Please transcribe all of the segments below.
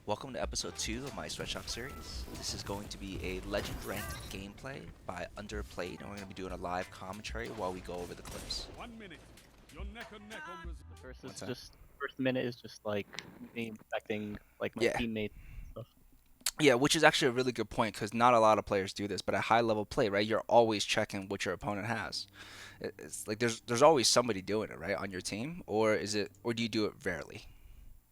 Welcome to episode 2 of my Sweatshop series. This is going to be a legend ranked gameplay by Underplayed, and we're going to be doing a live commentary while we go over the clips. 1 minute. You're neck and neck on res- The first What's is that? just first minute is just like me infecting like my Yeah. teammates and stuff. Yeah, which is actually a really good point because not a lot of players do this, but at high level play, right, you're always checking what your opponent has. It's like there's always somebody doing it, right, on your team, or do you do it rarely?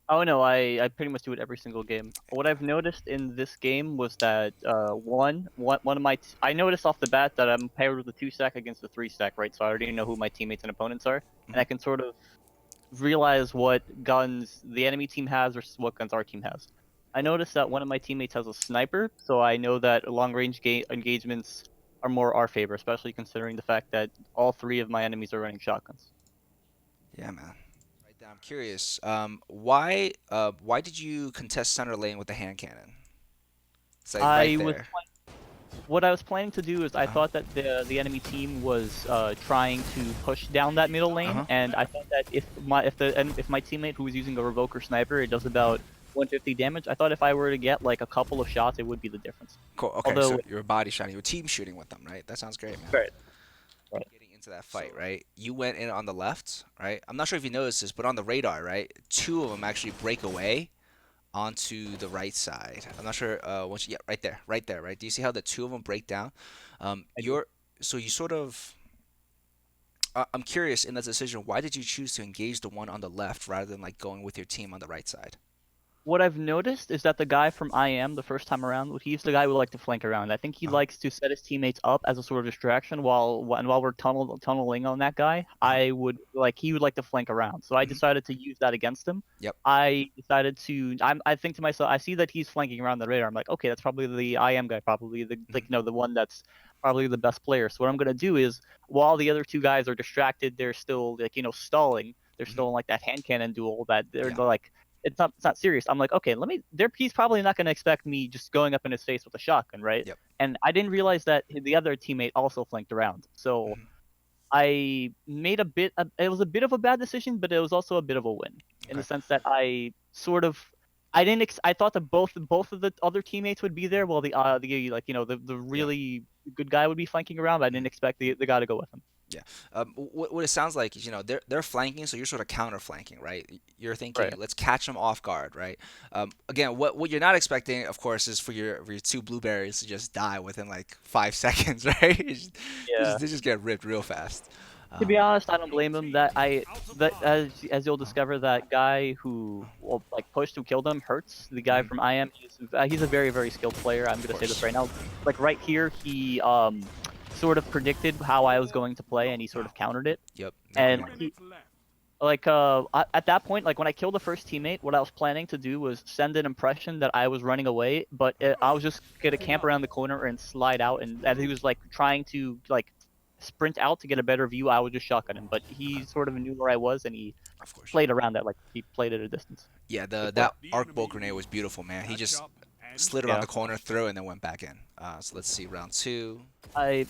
Oh no, I pretty much do it every single game. What I've noticed in this game was that one of my I noticed off the bat that I'm paired with a 2 stack against a 3 stack, right? So I already know who my teammates and opponents are, and Mhm. I can sort of realize what guns the enemy team has versus what guns our team has. I noticed that one of my teammates has a sniper, so I know that long range engagements are more our favor, especially considering the fact that all three of my enemies are running shotguns. Yeah, man. Right now, I'm curious. Why did you contest center lane with the hand cannon? It's like right I was there. What I was planning to do is I Uh huh. thought that the enemy team was trying to push down that middle Uh lane, huh. and I thought that if my teammate who was using a revoker sniper, it does about 150 damage. I thought if I were to get like a couple of shots, it would be the difference. Cool. Okay, so Although, you're a body shot. You were team shooting with them, right? That sounds great, man. right, right. Getting into that fight, right? You went in on the left, right? I'm not sure if you noticed this, but on the radar, right? Two of them actually break away onto the right side. I'm not sure. Yeah, right there, right? Do you see how the two of them break down? I do. You're so you sort of. I'm curious in that decision. Why did you choose to engage the one on the left rather than like going with your team on the right side? What I've noticed is that the guy from IM the first time around, he's the guy who like to flank around. I think he Uh huh. likes to set his teammates up as a sort of distraction while we're tunneling on that guy. Uh huh. He would like to flank around. So I Hmm. decided to use that against him. Yep. I think to myself, I see that he's flanking around the radar. I'm like, okay, that's probably the IM guy, probably Hmm. the one that's probably the best player. So what I'm gonna do is while the other two guys are distracted, they're still stalling. They're Hmm. still in like that hand cannon duel that they're Yeah. like it's not serious. I'm like, okay, he's probably not gonna expect me just going up in his face with a shotgun, right? Yep. And I didn't realize that the other teammate also flanked around. So Hmm. I made it was a bit of a bad decision, but it was also a bit of a win in the Okay. sense that I didn't I thought that both of the other teammates would be there while the Yeah. really good guy would be flanking around, but I didn't Mhm. expect the guy to go with him. Yeah. What it sounds like is, they're flanking, so you're sort of counter flanking, right? You're thinking, Right. let's catch them off guard, right? Again, what you're not expecting, of course, is for your two blueberries to just die within like 5 seconds, right? Yeah. They just get ripped real fast. To be Um, honest, I don't Your blame him. team is out of bounds. As you'll uh, discover, that guy who uh, pushed and killed him hurts. The guy mhm, from IM, he's a very skilled player. I'm of gonna say this course. right now. Like right here, he sort of predicted how I was going to play, and he sort of Knockdown. countered it. Yep. No, And Two yeah. he minutes left. at that point, like when I killed the first teammate, what I was planning to do was send an impression that I was running away, but I was just gonna camp around the corner and slide out. And as he was like trying to like sprint out to get a better view, I would just shotgun him. But Okay. he sort of knew where I was, and he Of course. played around that, like he played at a distance. Yeah. Good play. That The arc bolt enemy grenade was wins. beautiful, man. He Catch just up and slid around Yeah. the corner, finish. threw, and then went back in. So let's see, round two. I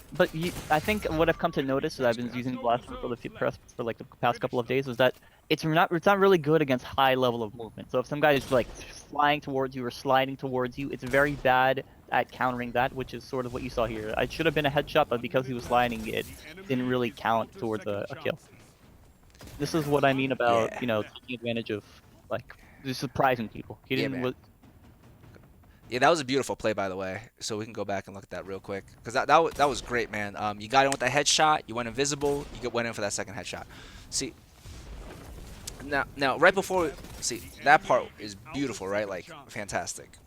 think what I've come to notice that I've been You have using no Blast for reserves left. for like the past Finish couple of them. days is that it's not really good against high level of movement. So if some guy is like flying towards you or sliding towards you, it's very bad at countering that, which is sort of what you saw here. It should have been a headshot, but because he was sliding, it The didn't enemy really is down count to towards second a kill. chances. This is what I mean about Yeah. taking advantage of like just surprising people. He Yeah, didn't. man. Yeah, that was a beautiful play, by the way. So we can go back and look at that real quick, because that was great, man. You got in with that headshot. You went invisible. Went in for that second headshot. See, now right before, see, The that part enemy is is out to beautiful, right? second Like chances. fantastic.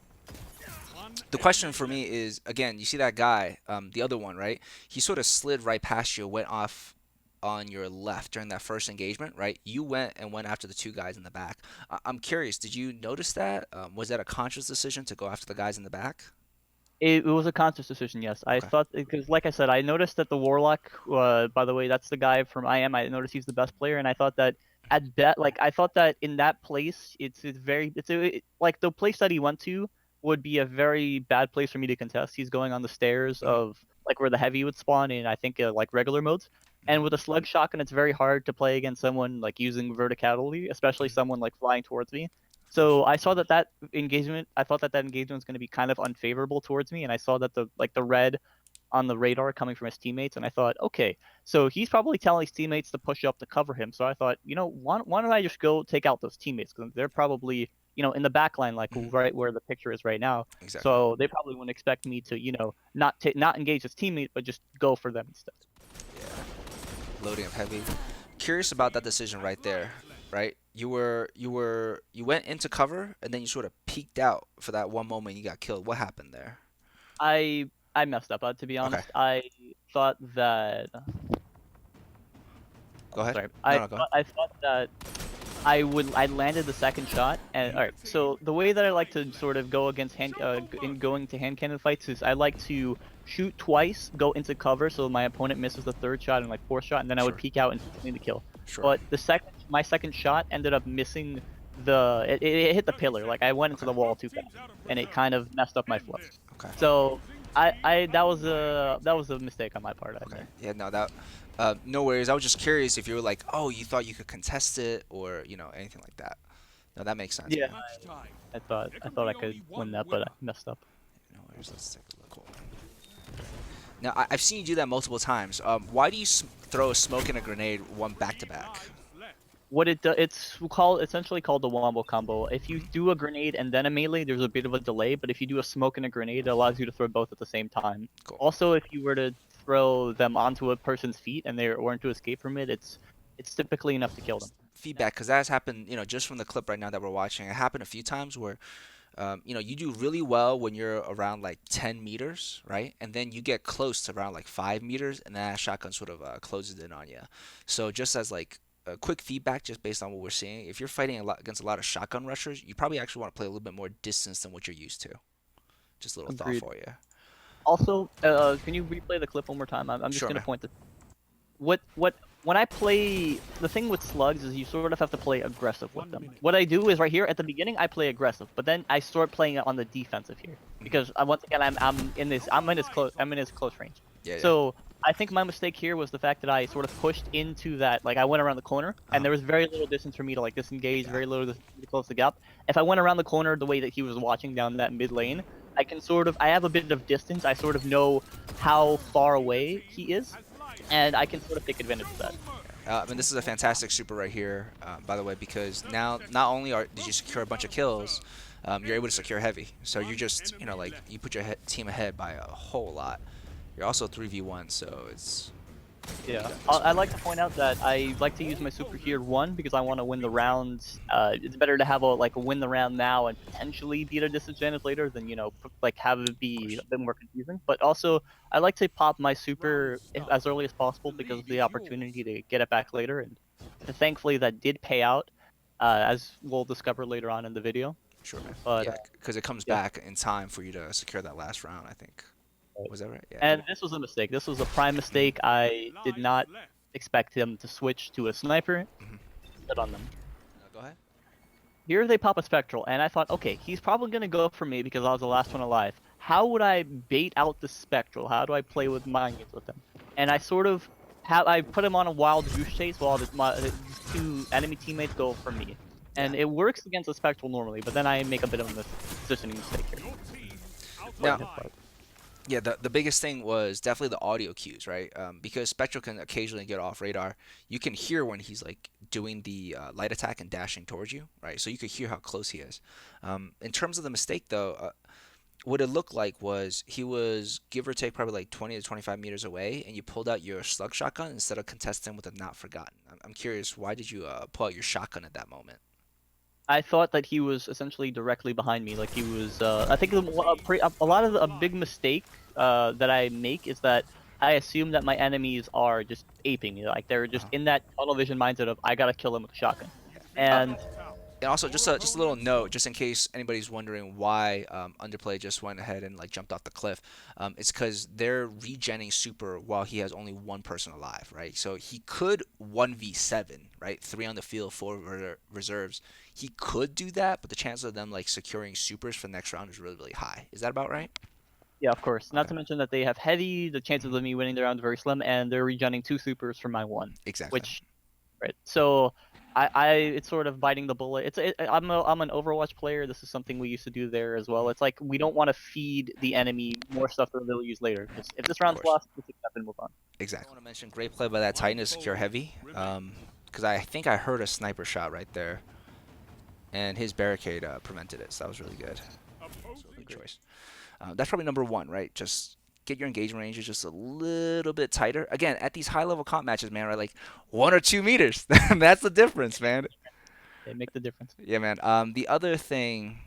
One The question enemy for me left. is, again, you see that guy, the other one, right? He sort of slid right past you, went off on your left during that first engagement, right? You went after the two guys in the back. I'm curious, did you notice that? Was that a conscious decision to go after the guys in the back? It was a conscious decision, yes. I Okay. thought because, like I said, I noticed that the Warlock. By the way, that's the guy from IM. I noticed he's the best player, and I thought that I thought that in that place, it's very, like the place that he went to would be a very bad place for me to contest. He's going on the stairs Hmm. of like where the heavy would spawn in, I think, like regular modes. And with Hmm. a slug shotgun, it's very hard to play against someone like using verticality, especially Hmm. someone like flying towards me. So I saw that engagement. I thought that engagement was going to be kind of unfavorable towards me, and I saw that the red on the radar coming from his teammates, and I thought, okay, so he's probably telling his teammates to push up to cover him. So I thought, why don't I just go take out those teammates? Because they're probably, in the back line, like Mhm. right where the picture is right now. Exactly. So they probably wouldn't expect me to, not engage his teammate, but just go for them instead. Yeah. Loading up heavy. Curious about that decision right there, right? You went into cover and then you sort of peeked out for that one moment you got killed. What happened there? I messed up. To be Okay. honest, I thought that. Go Oh, ahead. sorry. No, no, go ahead. I thought that I landed the second shot, and all right. So the way that I like to sort of go against in going to hand cannon fights is I like to shoot twice, go into cover, so my opponent misses the third shot and like fourth shot, and then I would Sure. peek out and clean the kill. Sure. But my second shot ended up missing it hit the pillar. Like I went into Okay. the wall too fast, and it kind of messed up my flow. Okay. So that was a mistake on my part, I Okay. think. Yeah, no, that no worries. I was just curious if you were like, "Oh, you thought you could contest it," or, anything like that. No, that makes sense, Yeah, man. I thought I could win that, but I messed up. No worries. Let's take a look. Hold on. Now, I've seen you do that multiple times. Why do you throw a smoke and a grenade one back to back? It's essentially called the wombo combo. If you do a grenade and then a melee, there's a bit of a delay, but if you do a smoke and a grenade, it allows you to throw both at the same time. Cool. Also, if you were to throw them onto a person's feet and they weren't to escape from it, it's typically enough to kill them. Feedback, because that has happened, just from the clip right now that we're watching. It happened a few times where you do really well when you're around like 10 meters, right? And then you get close to around like 5 meters, and then that shotgun sort of closes in on you. So just as like a quick feedback, just based on what we're seeing, if you're fighting against a lot of shotgun rushers, you probably actually want to play a little bit more distance than what you're used to. Just a little thought Agreed. for you. Also, can you replay the clip one more time? I'm just Sure, gonna man. point this. What when I play the thing with slugs is you sort of have to play aggressive with them. What I do is right here at the beginning I play aggressive, but then I start playing it on the defensive here because once again I'm in his close range. Yeah, yeah. So I think my mistake here was the fact that I sort of pushed into that, like I went around the corner and there was very little distance for me to like disengage, Yeah. very little distance for me to close the gap. If I went around the corner the way that he was watching down that mid lane, I have a bit of distance. I sort of know how far away he is, and I can sort of take advantage of that. I mean, this is a fantastic super right here, by the way, because now not only did you secure a bunch of kills, you're able to secure heavy. So you just, like you put your team ahead by a whole lot. You're also 3v1, so it's you Yeah, got this I one. like to point out that I like to use my super here one because I want to win the rounds. It's better to have a win the round now and potentially be at a disadvantage later than like have it Of be course. a bit more confusing. But also, I like to pop my super as early as possible because of the opportunity to get it back later. And thankfully, that did pay out, as we'll discover later on in the video. Sure, man. But Yeah, because it comes yeah. back in time for you to secure that last round, I think. Was that right? Yeah. And this was a mistake. This was a prime mistake. I did not expect him to switch to a sniper. Mhm. Hit on them. Go ahead. Here they pop a spectral, and I thought, okay, he's probably gonna go for me because I was the last one alive. How would I bait out the spectral? How do I play with mind games with him? And I sort of I put him on a wild goose chase while his two enemy teammates go for me, Yeah. and it works against the spectral normally. But then I make a bit of a positioning mistake here. Now, yeah, the biggest thing was definitely the audio cues, right? Because Spectral can occasionally get off radar. You can hear when he's like doing the light attack and dashing towards you, right? So you could hear how close he is. In terms of the mistake, though, what it looked like was he was give or take probably like 20 to 25 meters away, and you pulled out your slug shotgun instead of contesting with a not forgotten. I'm curious, why did you pull out your shotgun at that moment? I thought that he was essentially directly behind me. Like he was. I think a lot of a big mistake that I make is that I assume that my enemies are just aping me. Like they're just Uh-huh. in that tunnel vision mindset of I gotta kill him with a shotgun. Uh, And and also, just a little note, just in case anybody's wondering why Underplay just went ahead and like jumped off the cliff. It's because they're regenning super while he has only one person alive, right? So he could 1v7, right? 3 on the field, 4 reserves. He could do that, but the chance of them like securing supers for the next round is really, really high. Is that about right? yeah, of course. Not Okay. to mention that they have heavy. The chances Mhm. of me winning the round are very slim, and they're regenning 2 supers for my one. Exactly. Which right. So it's sort of biting the bullet. I'm an Overwatch player. This is something we used to do there as well. It's like we don't want to feed the enemy more stuff that they'll use later. Just if this Of round's course. lost, let's accept and move on. Exactly. I want to mention great play by that Titan to secure heavy. Because I think I heard a sniper shot right there, and his barricade prevented it. So that was really good. So good choice. That's probably number one, right? Just get your engagement ranges just a little bit tighter. Again, at these high level comp matches, man, right? Like 1 or 2 meters. That's the difference, man. They make the difference. Yeah, man. The other thing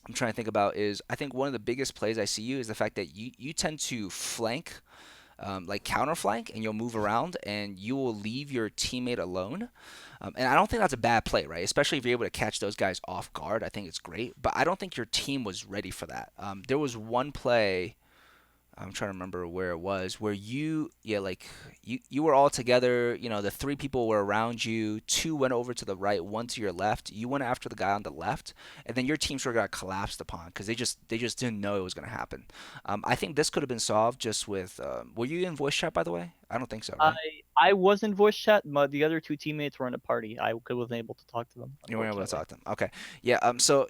I'm trying to think about is I think one of the biggest plays I see you is the fact that you tend to flank, like counter flank, and you'll move around and you will leave your teammate alone. And I don't think that's a bad play, right? Especially if you're able to catch those guys off guard. I think it's great. But I don't think your team was ready for that. There was one play. I'm trying to remember where it was, where like you were all together. You know, the three people were around you. Two went over to the right, one to your left. You went after the guy on the left, and then your team sort of got collapsed upon because they just didn't know it was going to happen. I think this could have been solved just with. Were you in voice chat, by the way? I don't think so, I right? I was in voice chat, but the other two teammates were in a party. Wasn't able to talk to them, You weren't able to unfortunately. talk to them. Okay. Yeah. So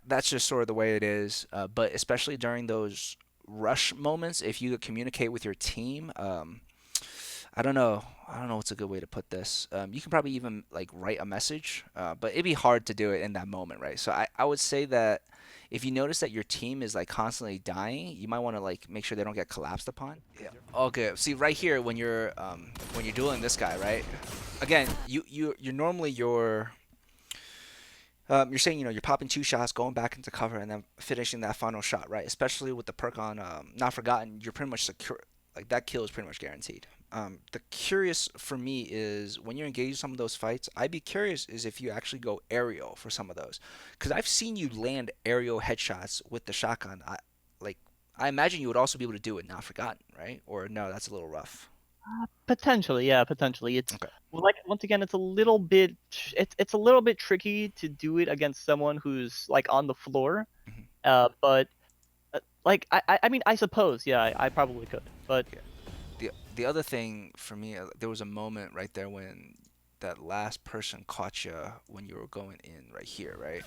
that's just sort of the way it is. But especially during those rush moments, if you communicate with your team, I don't know. I don't know what's a good way to put this. You can probably even like write a message, but it'd be hard to do it in that moment, right? So I would say that if you notice that your team is like constantly dying, you might want to like make sure they don't get collapsed upon. Yeah. Okay. See right here when you're dueling this guy, right? Again, you're normally you're saying you're popping 2 shots, going back into cover, and then finishing that final shot, right? Especially with the perk on Not Forgotten, you're pretty much secure. Like that kill is pretty much guaranteed. The curious for me is when you're engaged in some of those fights, I'd be curious is if you actually go aerial for some of those, because I've seen you land aerial headshots with the shotgun. Like I imagine you would also be able to do it Not Forgotten, right? Or no, that's a little rough. Potentially, yeah, potentially. It's Okay. well, like once again, it's a little bit tricky to do it against someone who's like on the floor. Mhm. But like I mean, I suppose, yeah, I probably could, but Yeah. The other thing for me, there was a moment right there when that last person caught you when you were going in right here, right?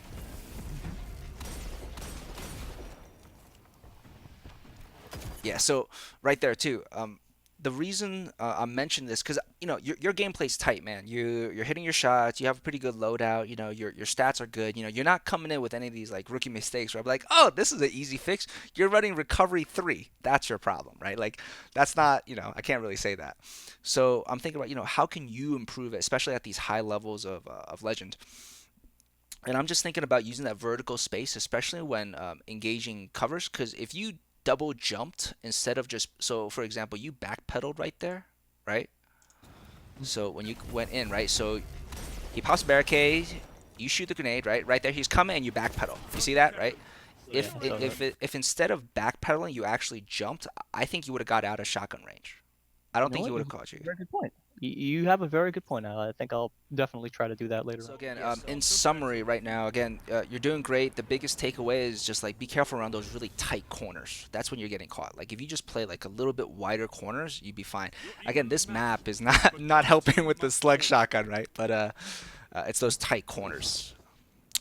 Yeah, so right there too. The reason I'm mentioning this because your gameplay's tight, man. You're hitting your shots. You have a pretty good loadout. Your stats are good. You're not coming in with any of these like rookie mistakes where I'm like, oh, this is an easy fix. You're running recovery 3. That's your problem, right? Like that's not I can't really say that. So I'm thinking about how can you improve it, especially at these high levels of legend. And I'm just thinking about using that vertical space, especially when engaging covers, because if you double jumped instead of just for example, you backpedaled right there, right? So when you went in, right? So he pops a barricade, you shoot the grenade, right? Right there, he's coming, and you backpedal. You see that, right? yeah, If I saw that. if instead of backpedaling, you actually jumped, I think you would have got out of shotgun range. I don't You know think he what? would You have caught you. have a very good point. You have a very good point. I think I'll definitely try to do that later So on. again, in summary, right now, again, you're doing great. The biggest takeaway is just like be careful around those really tight corners. That's when you're getting caught. Like if you just play like a little bit wider corners, you'd be fine. Again, this map is not helping with the slug shotgun, right? But it's those tight corners.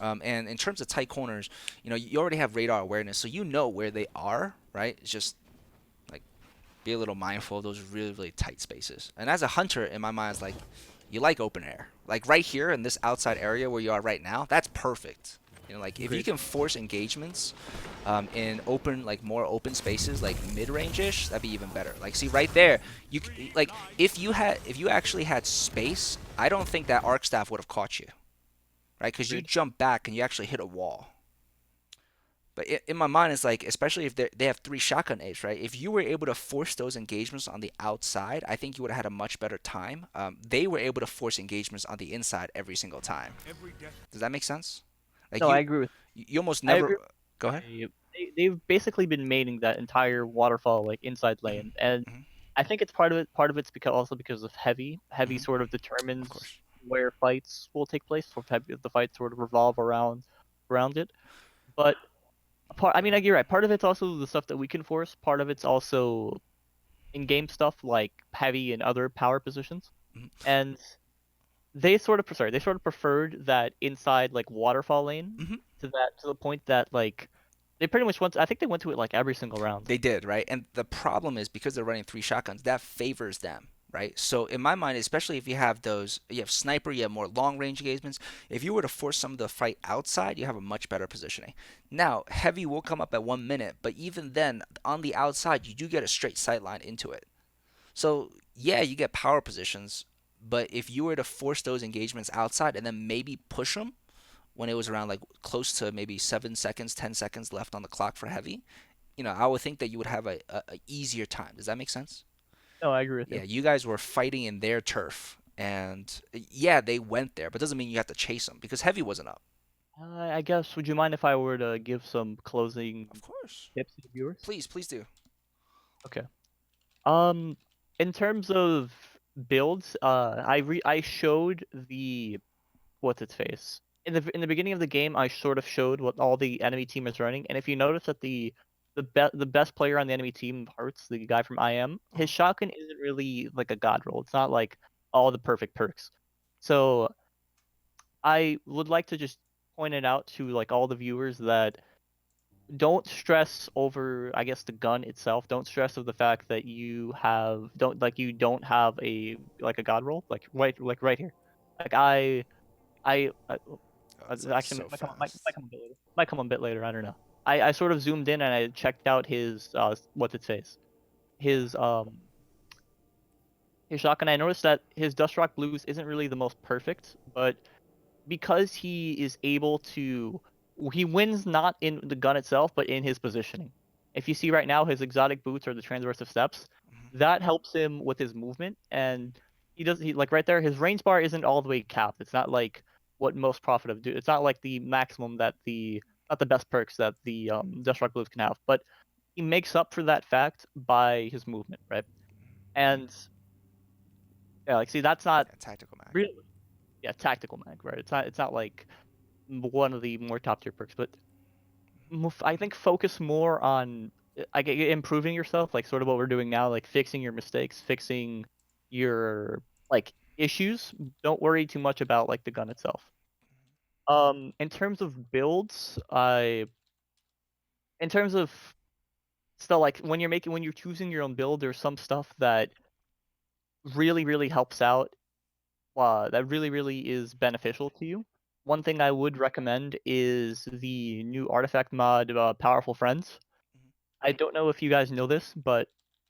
And in terms of tight corners, you already have radar awareness, so you know where they are, right? It's just like be a little mindful of those really really tight spaces. And as a hunter, in my mind, it's like you like open air. Like right here in this outside area where you are right now, that's perfect. Like if you Agreed. can force engagements in open, like more open spaces, like mid-range-ish, that'd be even better. Like see right there, like if you actually had space, I don't think that arc staff would have caught you, right? Because you Agreed. jump back and you actually hit a wall. But in my mind, it's like, especially if they have 3 shotgun apes, right? If you were able to force those engagements on the outside, I think you would have had a much better time. They were able to force engagements on the inside every single time. Does that make sense? Like No, I agree with. you almost I never. agree. Go ahead. They've basically been mating that entire waterfall like inside Hmm. lane, and Hmm. I think it's part of it. Part of it's because of heavy. Heavy Hmm. sort of Of determines course. where fights will take place. So the fights sort of revolve around it. But I mean, like, you're right. Part of it's also the stuff that we can force. Part of it's also in-game stuff like heavy and other power positions. Hmm. And they sort of sorry, they sort of preferred that inside like waterfall lane Hmm. to the point that like they pretty much went. I think they went to it like every single round. They did, right? And the problem is because they're running three shotguns, that favors them, right? So in my mind, especially if you have those, you have sniper, you have more long range engagements. If you were to force some of the fight outside, you have a much better positioning. Now, heavy will come up at 1 minute, but even then, on the outside, you do get a straight sight line into it. So yeah, you get power positions, but if you were to force those engagements outside and then maybe push them when it was around like close to maybe 7 seconds, 10 seconds left on the clock for heavy, I would think that you would have a easier time. Does that make sense? No, I agree with Yeah, you. you guys were fighting in their turf, and yeah, they went there, but doesn't mean you have to chase them because heavy wasn't up. I guess. Would you mind if I were to give some Of closing course, tips to the viewers? please, please do. Okay. Um, in terms of builds, I showed the what's its face in the beginning of the game. I sort of showed what all the enemy team is running, and if you notice that the best player on the enemy team, Hearts, the guy from IM, his Uh-huh. shotgun isn't really like a god roll. It's not like all the perfect perks. So I would like to just point it out to like all the viewers that don't stress over, I guess, the gun itself. Don't stress of the fact that you don't have a like a god roll like right here. Like oh, Oh, it's like actually so might fast. come a bit later. Might come a bit later. I don't know. I sort of zoomed in and I checked out his what's its face his his shotgun. I noticed that his Dust Rock Blues isn't really the most perfect, but because he is able to he wins not in the gun itself but in his positioning. If you see right now his exotic boots or the transversive steps, Hmm. that helps him with his movement, and he like right there his range bar isn't all the way capped. It's not like what most profit do. It's not like the maximum that the not the best perks that the Deathstroke Blues can have, but he makes up for that fact by his movement, right? And yeah, like see that's not Yeah, tactical mag. really yeah, tactical mag, right? It's not like one of the more top tier perks, but I think focus more on improving yourself, like sort of what we're doing now, like fixing your mistakes, fixing your like issues. Don't worry too much about like the gun itself. In terms of builds, in terms of still like when you're choosing your own build, there's some stuff that really helps out, that really is beneficial to you. One thing I would recommend is the new artifact mod, Powerful Friends. Hmm. I don't know if you guys know this, but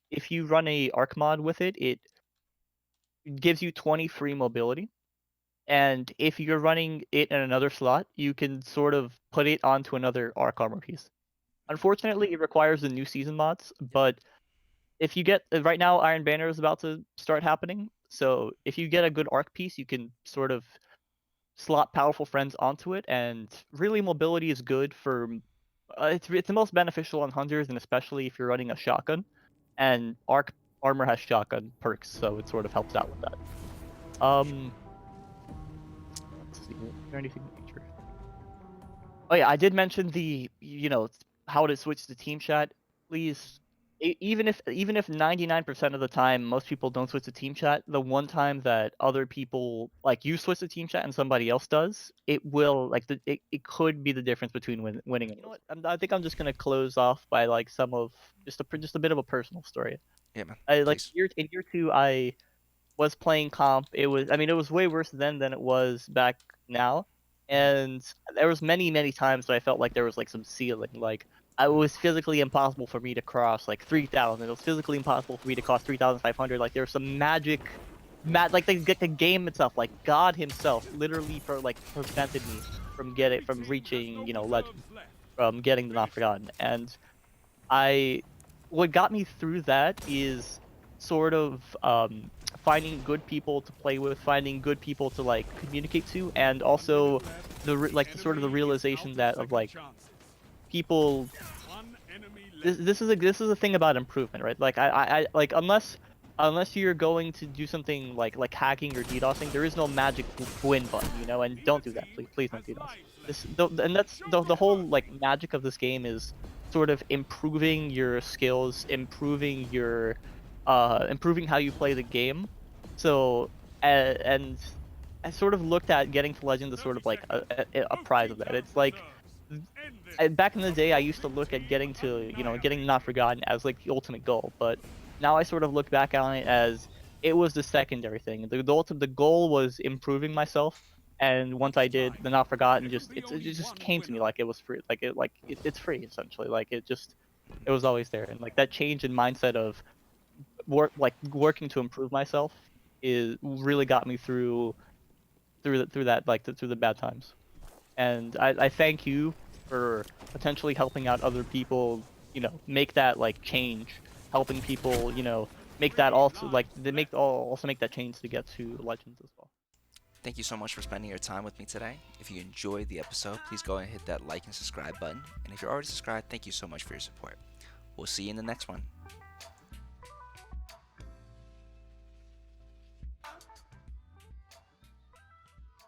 if you run a arc mod with it, it gives you 20 free mobility. And if you're running it in another slot, you can sort of put it onto another arc armor piece. Unfortunately, it requires the new season mods, but if you get right now, Iron Banner is about to start happening. So if you get a good arc piece, you can sort of slot Powerful Friends onto it, and really mobility is good for. It's the most beneficial on hunters, and especially if you're running a shotgun. And arc armor has shotgun perks, so it sort of helps out with that. Um, let's see, is there anything major? Oh yeah, I did mention how to switch to team chat. Please, even if 99% of the time most people don't switch to team chat, the one time that other people like you switch to team chat and somebody else does, it will like it could be the difference between winning and. You know what? I think I'm just gonna close off by like some of just a bit of a personal story. Yeah, man. I like Please. in year two I was playing comp. It was way worse then than it was back now. Hmm. And there was many times that I felt like there was like some ceiling. Like it was physically impossible for me to cross like 3,000. It was physically impossible for me to cross 3,500. Like there was some like the game itself, like God himself, literally prevented me Every from team has no reaching legend, reserves left. from getting the Not Finish them. Forgotten. And I what got me through that is sort of finding good people to play with, finding good people to like communicate to, and 1 minute also left. The like the enemy is realization out of that of second like chances. people. One enemy left. This is a thing about improvement, right? Like I like unless you're going to do something like hacking or DDoSing, there is no magic win button, and Neither don't do that. team Please has don't DDoS. lives This left. and that's Show the me whole like mercy. magic of this game is sort of improving your skills, improving how you play the game. So and I sort of looked at getting to Legends as sort of like a prize of that. It's like back in the day, I used to look at getting to, getting Not Forgotten as like the ultimate goal, but now I sort of look back on it as it was the secondary thing. The goal was improving myself, and once I did, the Not Forgotten it just came to me like it was free, it's free essentially, it was always there, and like that change in mindset of working to improve myself is really got me through the bad times. And I thank you for potentially helping out other people, make that like change, helping people, make that also like they make also make that change to get to Legends as well. Thank you so much for spending your time with me today. If you enjoyed the episode, please go and hit that like and subscribe button. And if you're already subscribed, thank you so much for your support. We'll see you in the next one.